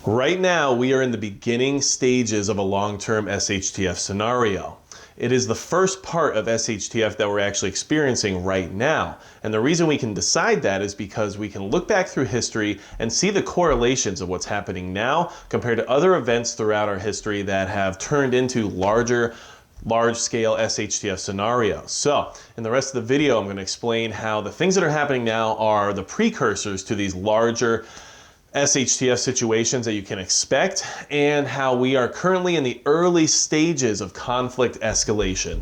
Right now, we are in the beginning stages of a long-term SHTF scenario. It is the first part of SHTF that we're actually experiencing right now. And the reason we can decide that is because we can look back through history and see the correlations of what's happening now compared to other events throughout our history that have turned into large-scale SHTF scenarios. So, in the rest of the video, I'm going to explain how the things that are happening now are the precursors to these larger SHTF situations that you can expect, and how we are currently in the early stages of conflict escalation.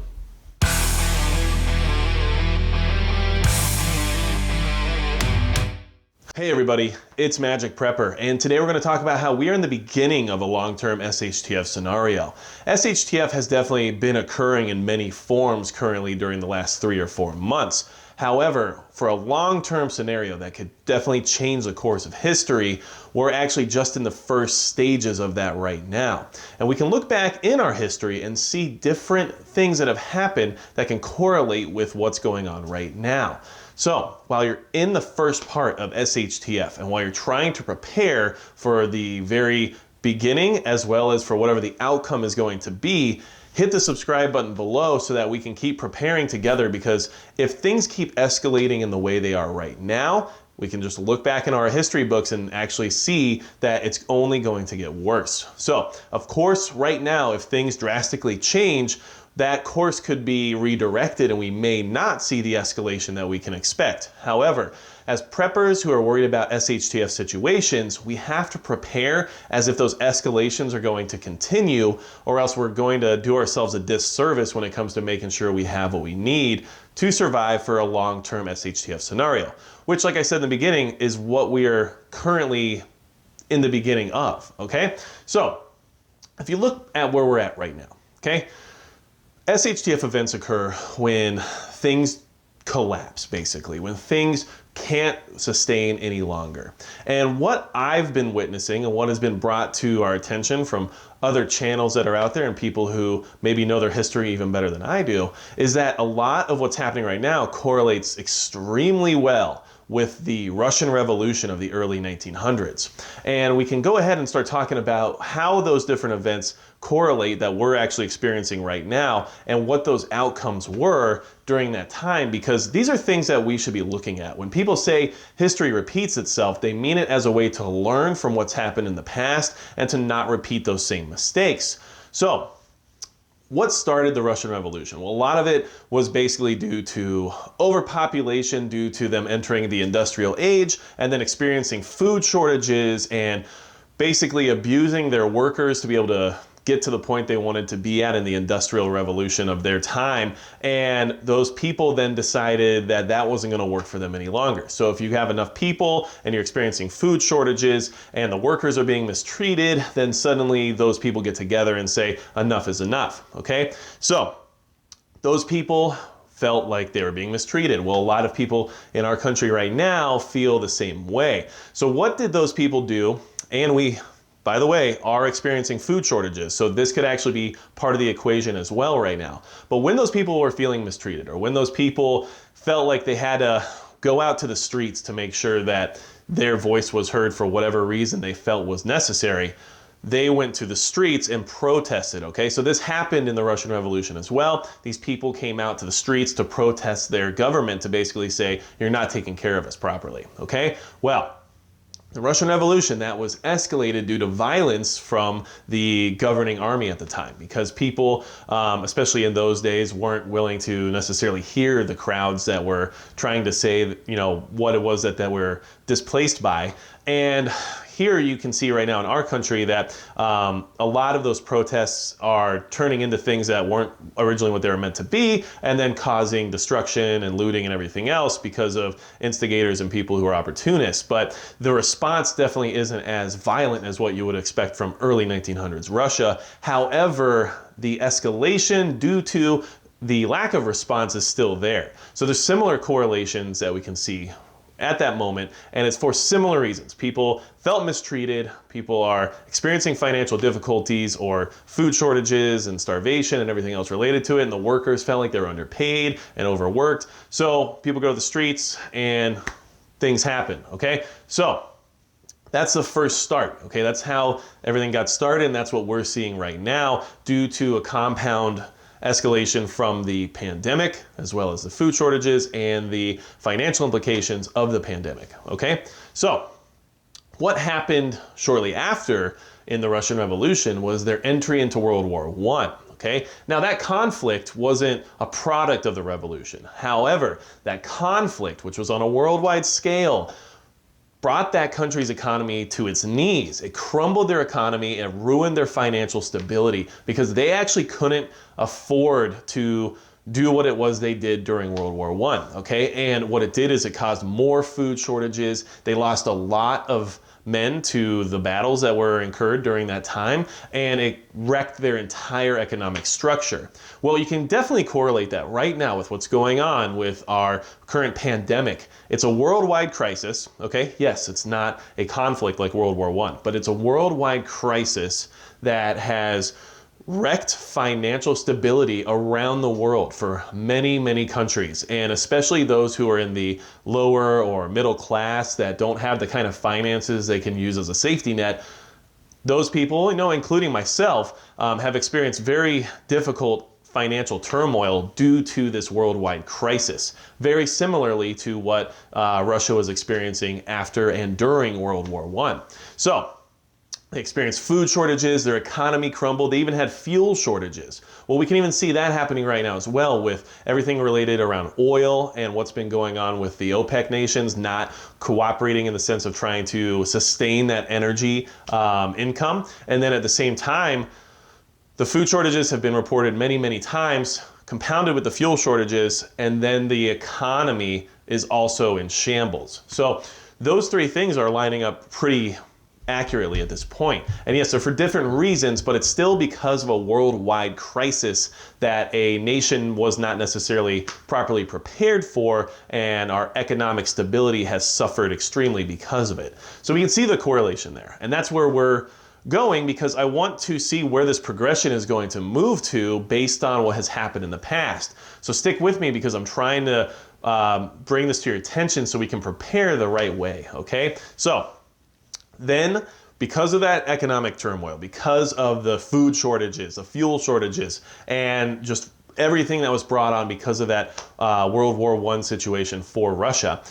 Hey everybody, it's Magic Prepper, and today we're going to talk about how we are in the beginning of a long-term SHTF scenario. SHTF has definitely been occurring in many forms currently during the last 3 or 4 months. However, for a long-term scenario that could definitely change the course of history, we're actually just in the first stages of that right now. And we can look back in our history and see different things that have happened that can correlate with what's going on right now. So, while you're in the first part of SHTF and while you're trying to prepare for the very beginning as well as for whatever the outcome is going to be, hit the subscribe button below so that we can keep preparing together, because if things keep escalating in the way they are right now, we can just look back in our history books and actually see that it's only going to get worse. So, of course, right now, if things drastically change, that course could be redirected and we may not see the escalation that we can expect. However, as preppers who are worried about SHTF situations, we have to prepare as if those escalations are going to continue, or else we're going to do ourselves a disservice when it comes to making sure we have what we need to survive for a long-term SHTF scenario, which, like I said in the beginning, is what we are currently in the beginning of, okay? So, if you look at where we're at right now, okay? SHTF events occur when things collapse, basically, when things can't sustain any longer. And what I've been witnessing and what has been brought to our attention from other channels that are out there and people who maybe know their history even better than I do, is that a lot of what's happening right now correlates extremely well with the Russian Revolution of the early 1900s. And we can go ahead and start talking about how those different events correlate that we're actually experiencing right now and what those outcomes were during that time, because these are things that we should be looking at. When people say history repeats itself, they mean it as a way to learn from what's happened in the past and to not repeat those same mistakes. So, what started the Russian Revolution? Well, a lot of it was basically due to overpopulation, due to them entering the industrial age and then experiencing food shortages and basically abusing their workers to be able to get to the point they wanted to be at in the industrial revolution of their time. And those people then decided that that wasn't going to work for them any longer. So if you have enough people and you're experiencing food shortages and the workers are being mistreated, then suddenly those people get together and say, enough is enough, okay? So those people felt like they were being mistreated. Well, a lot of people in our country right now feel the same way. So what did those people do? And we, by the way, are experiencing food shortages, so this could actually be part of the equation as well right now. But when those people were feeling mistreated, or when those people felt like they had to go out to the streets to make sure that their voice was heard for whatever reason they felt was necessary, they went to the streets and protested, okay? So this happened in the Russian Revolution as well. These people came out to the streets to protest their government, to basically say, you're not taking care of us properly, okay? Well, the Russian Revolution, that was escalated due to violence from the governing army at the time, because people, especially in those days, weren't willing to necessarily hear the crowds that were trying to say, you know, what it was that they were displaced by. And here you can see right now in our country that a lot of those protests are turning into things that weren't originally what they were meant to be, and then causing destruction and looting and everything else because of instigators and people who are opportunists. But the response definitely isn't as violent as what you would expect from early 1900s Russia. However, the escalation due to the lack of response is still there. So there's similar correlations that we can see at that moment, and it's for similar reasons. People felt mistreated, people are experiencing financial difficulties or food shortages and starvation and everything else related to it, and the workers felt like they were underpaid and overworked. So people go to the streets and things happen, okay? So That's the first start, okay? That's how everything got started, and that's what we're seeing right now due to a compound escalation from the pandemic, as well as the food shortages and the financial implications of the pandemic, okay? So, what happened shortly after in the Russian Revolution was their entry into World War I. Okay? Now that conflict wasn't a product of the revolution. However, that conflict, which was on a worldwide scale, brought that country's economy to its knees. It crumbled their economy and ruined their financial stability because they actually couldn't afford to do what it was they did during World War I, okay? And what it did is it caused more food shortages. They lost a lot of men to the battles that were incurred during that time, and it wrecked their entire economic structure. Well, you can definitely correlate that right now with what's going on with our current pandemic. It's a worldwide crisis, okay? Yes, it's not a conflict like World War I, but it's a worldwide crisis that has wrecked financial stability around the world for many, many countries, and especially those who are in the lower or middle class that don't have the kind of finances they can use as a safety net. Those people, including myself, have experienced very difficult financial turmoil due to this worldwide crisis, very similarly to what Russia was experiencing after and during World War I. So, they experienced food shortages, their economy crumbled, they even had fuel shortages. Well, we can even see that happening right now as well with everything related around oil and what's been going on with the OPEC nations not cooperating in the sense of trying to sustain that energy income. And then at the same time, the food shortages have been reported many, many times, compounded with the fuel shortages, and then the economy is also in shambles. So those three things are lining up pretty accurately at this point. And yes, they're for different reasons, but it's still because of a worldwide crisis that a nation was not necessarily properly prepared for, and our economic stability has suffered extremely because of it. So we can see the correlation there. And that's where we're going, because I want to see where this progression is going to move to based on what has happened in the past. So stick with me, because I'm trying to bring this to your attention so we can prepare the right way, okay? So then, because of that economic turmoil, because of the food shortages, the fuel shortages, and just everything that was brought on because of that World War I situation for Russia,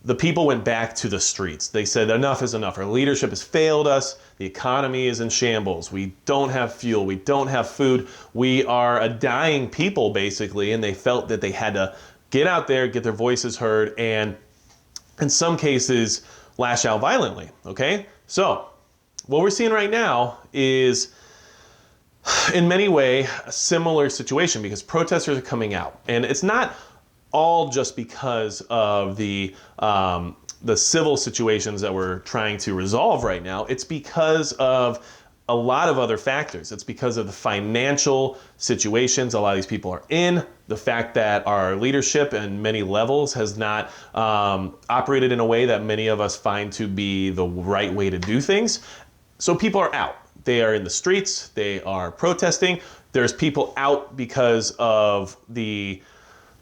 the people went back to the streets. They said, enough is enough. Our leadership has failed us. The economy is in shambles. We don't have fuel. We don't have food. We are a dying people, basically, and they felt that they had to get out there, get their voices heard, and in some cases, lash out violently, okay? So, what we're seeing right now is, in many ways, a similar situation, because protesters are coming out. And it's not all just because of the civil situations that we're trying to resolve right now. It's because of a lot of other factors. It's because of the financial situations a lot of these people are in, the fact that our leadership in many levels has not operated in a way that many of us find to be the right way to do things. So people are out. They are in the streets. They are protesting. There's people out because of the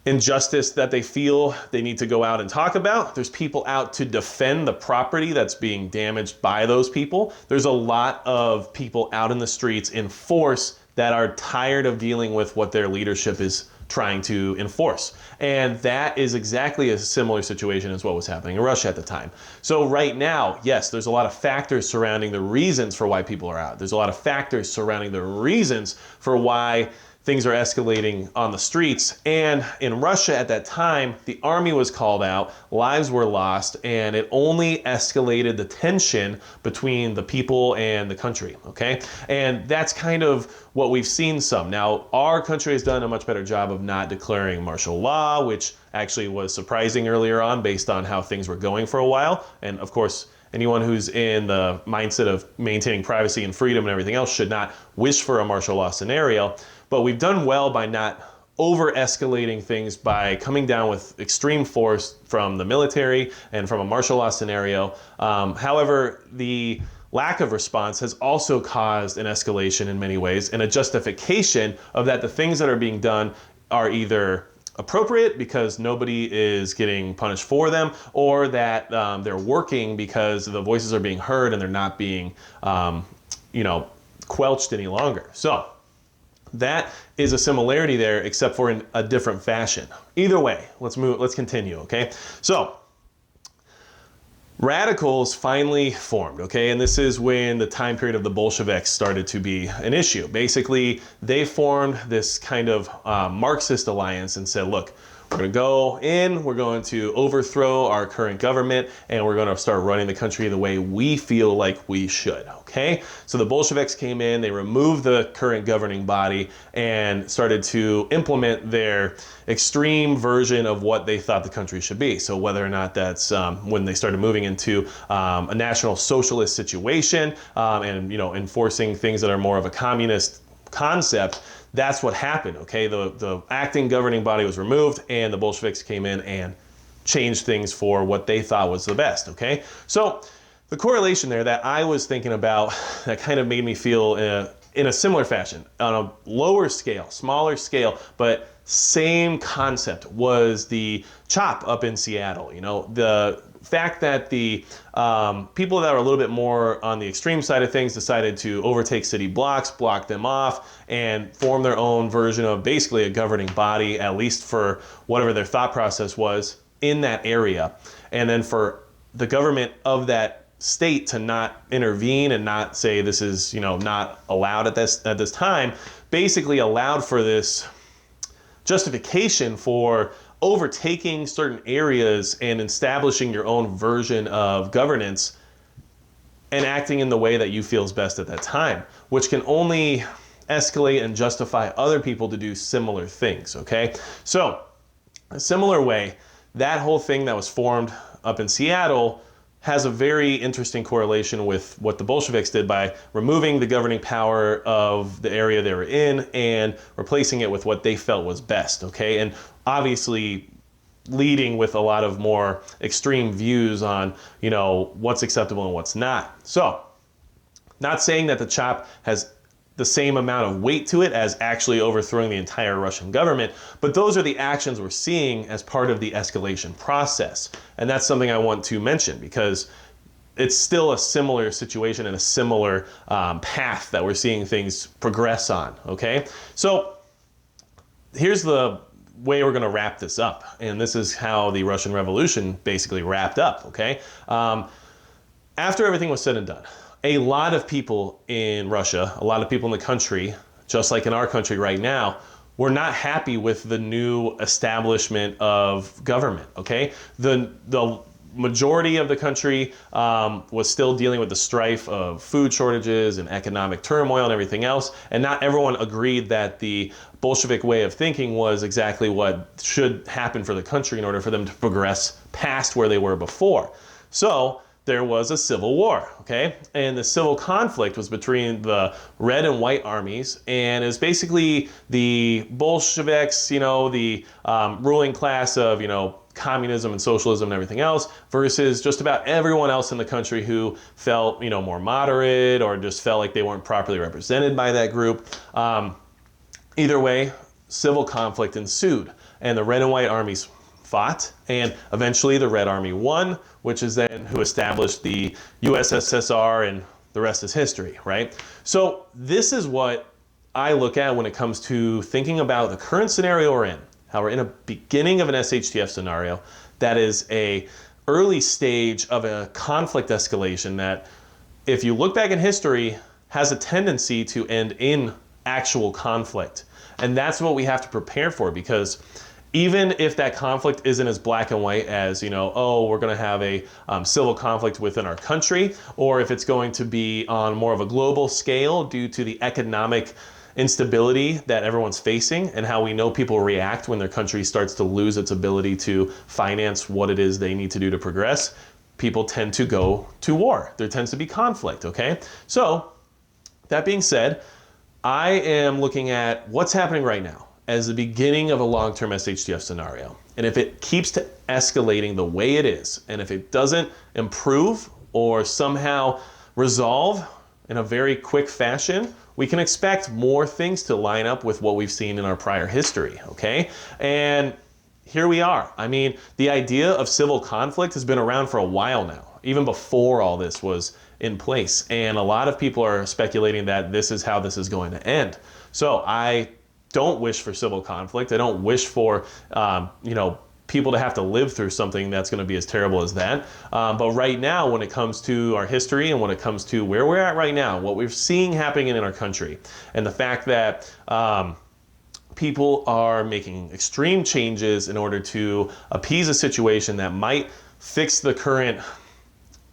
injustice that they feel they need to go out and talk about. There's people out to defend the property that's being damaged by those people. There's a lot of people out in the streets in force that are tired of dealing with what their leadership is trying to enforce. And that is exactly a similar situation as what was happening in Russia at the time. So right now, yes, there's a lot of factors surrounding the reasons for why people are out. There's a lot of factors surrounding the reasons for why things are escalating on the streets. And in Russia at that time, the army was called out, lives were lost, and it only escalated the tension between the people and the country, okay? And that's kind of what we've seen some. Now, our country has done a much better job of not declaring martial law, which actually was surprising earlier on based on how things were going for a while. And of course, anyone who's in the mindset of maintaining privacy and freedom and everything else should not wish for a martial law scenario. But we've done well by not over-escalating things by coming down with extreme force from the military and from a martial law scenario. However, the lack of response has also caused an escalation in many ways and a justification of that the things that are being done are either appropriate because nobody is getting punished for them, or that they're working because the voices are being heard and they're not being, quelched any longer. So that is a similarity there, except for in a different fashion. Either way, let's continue, okay? So radicals finally formed, okay? And this is when the time period of the Bolsheviks started to be an issue. Basically, they formed this kind of Marxist alliance and said, look, we're going to go in, we're going to overthrow our current government, and we're going to start running the country the way we feel like we should, okay? So the Bolsheviks came in, they removed the current governing body and started to implement their extreme version of what they thought the country should be. So whether or not that's when they started moving into a national socialist situation and, enforcing things that are more of a communist concept, that's what happened, okay? The acting governing body was removed and the Bolsheviks came in and changed things for what they thought was the best, okay? So the correlation there that I was thinking about that kind of made me feel in a similar fashion, on a lower scale, smaller scale, but same concept, was the CHOP up in Seattle. The fact that the people that are a little bit more on the extreme side of things decided to overtake city blocks, block them off, and form their own version of basically a governing body, at least for whatever their thought process was in that area. And then for the government of that state to not intervene and not say this is, not allowed at this time, basically allowed for this justification for overtaking certain areas and establishing your own version of governance and acting in the way that you feel is best at that time, which can only escalate and justify other people to do similar things, okay? So, a similar way, that whole thing that was formed up in Seattle has a very interesting correlation with what the Bolsheviks did by removing the governing power of the area they were in and replacing it with what they felt was best, okay? And obviously leading with a lot of more extreme views on, what's acceptable and what's not. So, not saying that the CHOP has the same amount of weight to it as actually overthrowing the entire Russian government, but those are the actions we're seeing as part of the escalation process. And that's something I want to mention because it's still a similar situation and a similar path that we're seeing things progress on, okay? So here's the way we're gonna wrap this up. And this is how the Russian Revolution basically wrapped up, okay? After everything was said and done, a lot of people in Russia, a lot of people in the country, just like in our country right now, were not happy with the new establishment of government, okay? The majority of the country was still dealing with the strife of food shortages and economic turmoil and everything else, and not everyone agreed that the Bolshevik way of thinking was exactly what should happen for the country in order for them to progress past where they were before. So there was a civil war, okay? And the civil conflict was between the red and white armies, and it was basically the Bolsheviks, the ruling class of, communism and socialism and everything else, versus just about everyone else in the country who felt, more moderate or just felt like they weren't properly represented by that group. Either way, civil conflict ensued, and the red and white armies fought, and eventually the Red Army won, which is then who established the USSR, and the rest is history, right? So this is what I look at when it comes to thinking about the current scenario we're in, how we're in a beginning of an SHTF scenario that is a early stage of a conflict escalation that, if you look back in history, has a tendency to end in actual conflict. And that's what we have to prepare for, because even if that conflict isn't as black and white as, we're going to have a civil conflict within our country, or if it's going to be on more of a global scale due to the economic instability that everyone's facing and how we know people react when their country starts to lose its ability to finance what it is they need to do to progress, people tend to go to war. There tends to be conflict, okay? So, that being said, I am looking at what's happening right now as the beginning of a long-term SHTF scenario. And if it keeps to escalating the way it is, and if it doesn't improve or somehow resolve in a very quick fashion, we can expect more things to line up with what we've seen in our prior history, okay? And here we are. I mean, the idea of civil conflict has been around for a while now, even before all this was in place. And a lot of people are speculating that this is how this is going to end. So I don't wish for civil conflict. I don't wish for, people to have to live through something that's going to be as terrible as that. But right now, when it comes to our history and when it comes to where we're at right now, what we're seeing happening in our country, and the fact that people are making extreme changes in order to appease a situation that might fix the current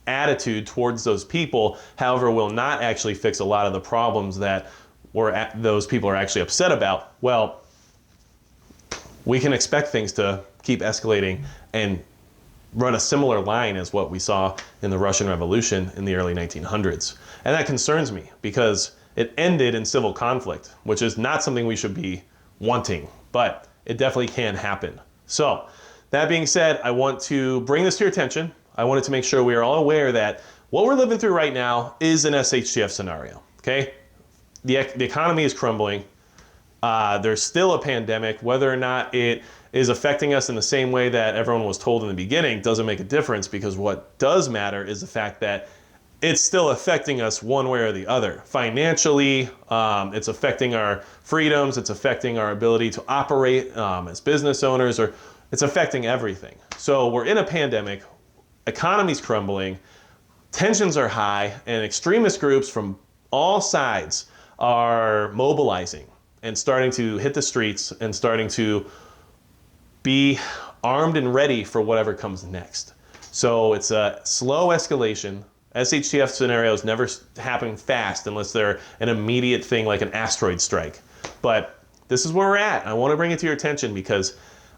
attitude towards those people, however, will not actually fix a lot of the problems that those people are actually upset about. Well, we can expect things to keep escalating and run a similar line as what we saw in the Russian Revolution in the early 1900s. And that concerns me because it ended in civil conflict, which is not something we should be wanting, but it definitely can happen. So that being said, I want to bring this to your attention. I wanted to make sure we are all aware that what we're living through right now is an SHTF scenario, okay? The economy is crumbling. There's still a pandemic. Whether or not it is affecting us in the same way that everyone was told in the beginning doesn't make a difference, because what does matter is the fact that it's still affecting us one way or the other. Financially, it's affecting our freedoms, it's affecting our ability to operate as business owners, or it's affecting everything. So we're in a pandemic, economy's crumbling, tensions are high, and extremist groups from all sides are mobilizing and starting to hit the streets and starting to be armed and ready for whatever comes next. So it's a slow escalation. SHTF scenarios never happen fast unless they're an immediate thing like an asteroid strike. But this is where we're at. I want to bring it to your attention because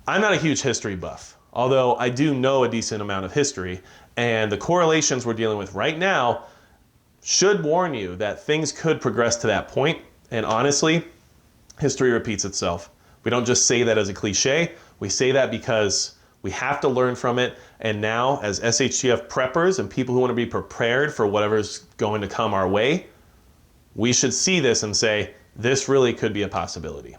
I'm not a huge history buff, although I do know a decent amount of history, and the correlations we're dealing with right now should warn you that things could progress to that point. And honestly, history repeats itself. We don't just say that as a cliche. We say that because we have to learn from it. And now, as SHTF preppers and people who want to be prepared for whatever's going to come our way, we should see this and say, this really could be a possibility.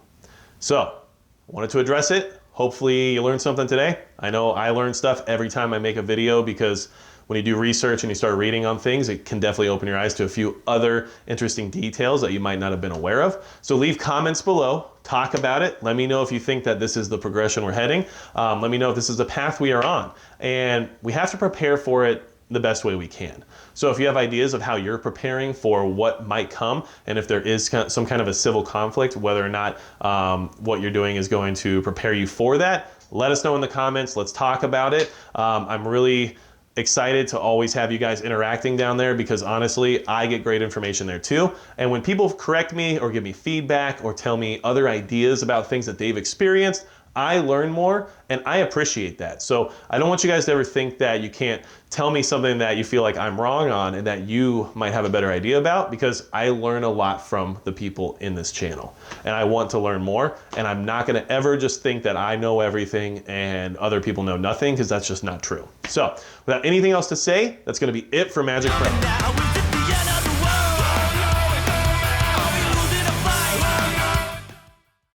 So, I wanted to address it. Hopefully you learned something today. I know I learn stuff every time I make a video, because when you do research and you start reading on things, it can definitely open your eyes to a few other interesting details that you might not have been aware of. So leave comments below, talk about it. Let me know if you think that this is the progression we're heading. Let me know if this is the path we are on. And we have to prepare for it the best way we can. So if you have ideas of how you're preparing for what might come, and if there is some kind of a civil conflict, whether or not what you're doing is going to prepare you for that, let us know in the comments. Let's talk about it. I'm really excited to always have you guys interacting down there, because honestly, I get great information there too. And when people correct me or give me feedback or tell me other ideas about things that they've experienced, I learn more, and I appreciate that. So I don't want you guys to ever think that you can't tell me something that you feel like I'm wrong on and that you might have a better idea about, because I learn a lot from the people in this channel. And I want to learn more, and I'm not gonna ever just think that I know everything and other people know nothing, because that's just not true. So without anything else to say, that's gonna be it for Magic Prep.